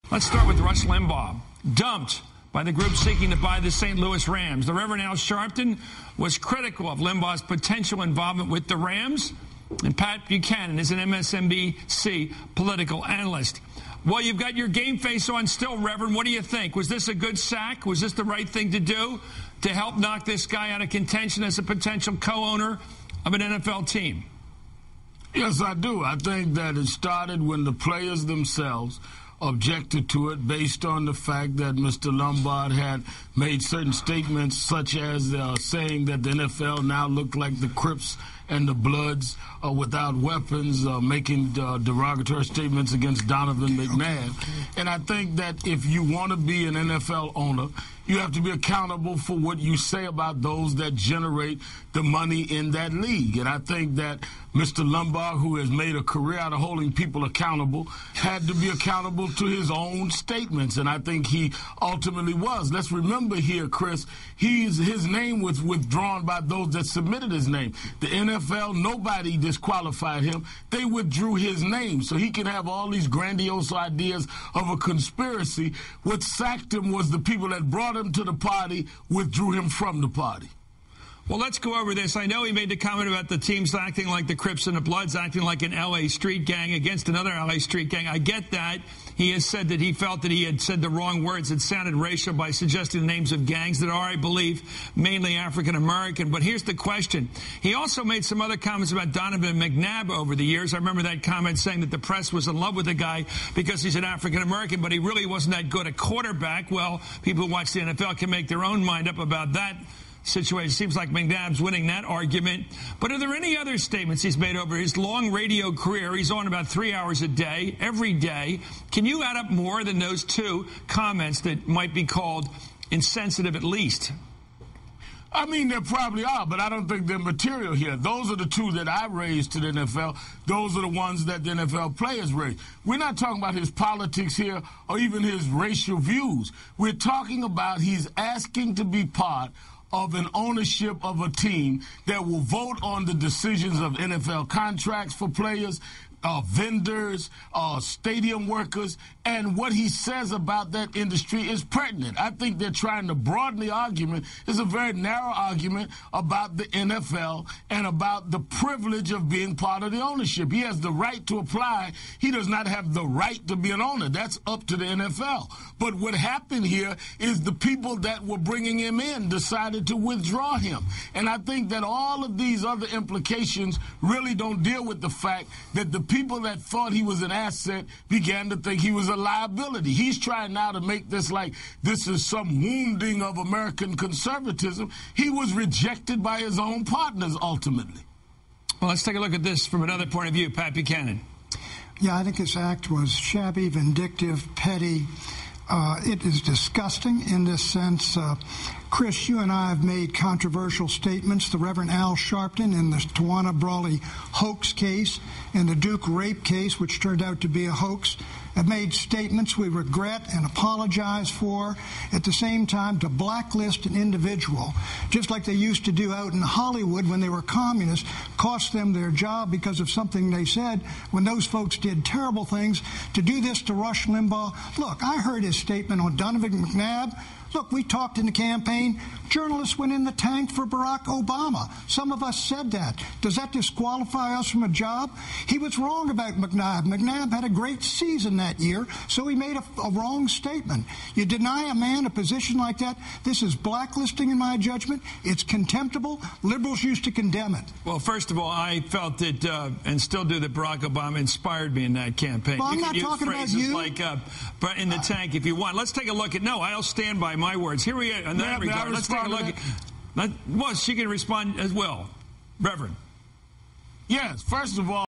Let's start with Rush Limbaugh, dumped by the group seeking to buy the St. Louis Rams. The Reverend Al Sharpton was critical of Limbaugh's potential involvement with the Rams, and Pat Buchanan is an MSNBC political analyst. Well, you've got your game face on still, Reverend. What do you think? Was this a good sack? Was this the right thing to do to help knock this guy out of contention as a potential co-owner of an NFL team? Yes, I do. I think that it started when the players themselves objected to it based on the fact that Mr. Limbaugh had made certain statements such as saying that the NFL now looked like the Crips and the Bloods without weapons, making derogatory statements against Donovan McNabb. And I think that if you want to be an NFL owner, you have to be accountable for what you say about those that generate the money in that league. And I think that Mr. Limbaugh, who has made a career out of holding people accountable, had to be accountable to his own statements. And I think he ultimately was. Let's remember here, Chris, his name was withdrawn by those that submitted his name. The NFL, nobody disqualified him. They withdrew his name. So he can have all these grandiose ideas of a conspiracy. What sacked him was the people that brought him to the party, withdrew him from the party. Well, let's go over this. I know he made the comment about the teams acting like the Crips and the Bloods, acting like an L.A. street gang against another L.A. street gang. I get that. He has said that he felt that he had said the wrong words that sounded racial by suggesting the names of gangs that are, I believe, mainly African-American. But here's the question. He also made some other comments about Donovan McNabb over the years. I remember that comment saying that the press was in love with the guy because he's an African-American, but he really wasn't that good a quarterback. Well, people who watch the NFL can make their own mind up about that situation. Seems like McNabb's winning that argument. But are there any other statements he's made over his long radio career? He's on about 3 hours a day, every day. Can you add up more than those two comments that might be called insensitive at least? I mean, there probably are, but I don't think they're material here. Those are the two that I raised to the NFL. Those are the ones that the NFL players raised. We're not talking about his politics here or even his racial views. We're talking about he's asking to be part of an ownership of a team that will vote on the decisions of NFL contracts for players, vendors, stadium workers, and what he says about that industry is pertinent. I think they're trying to broaden the argument. It's a very narrow argument about the NFL and about the privilege of being part of the ownership. He has the right to apply. He does not have the right to be an owner. That's up to the NFL. But what happened here is the people that were bringing him in decided to withdraw him. And I think that all of these other implications really don't deal with the fact that the people that thought he was an asset began to think he was a liability. He's trying now to make this like this is some wounding of American conservatism. He was rejected by his own partners ultimately. Well, let's take a look at this from another point of view. Pat Buchanan. Yeah, I think this act was shabby, vindictive, petty. It is disgusting in this sense. Chris, you and I have made controversial statements. The Reverend Al Sharpton in the Tawana Brawley hoax case and the Duke rape case, which turned out to be a hoax, have made statements we regret and apologize for. At the same time, to blacklist an individual, just like they used to do out in Hollywood when they were communists, cost them their job because of something they said when those folks did terrible things. To do this to Rush Limbaugh, look, I heard his statement on Donovan McNabb. Look, we talked in the campaign. Journalists went in the tank for Barack Obama. Some of us said that. Does that disqualify us from a job? He was wrong about McNabb. McNabb had a great season that year, so he made a wrong statement. You deny a man a position like that, this is blacklisting in my judgment. It's contemptible. Liberals used to condemn it. Well, first of all, I felt that, and still do, that Barack Obama inspired me in that campaign. Well, I'm not talking about you. Like in the tank if you want. Let's take a look at, no, I'll stand by my words. Here we are in that regard. Let's take a look at, well, she can respond as well. Reverend. Yes, first of all,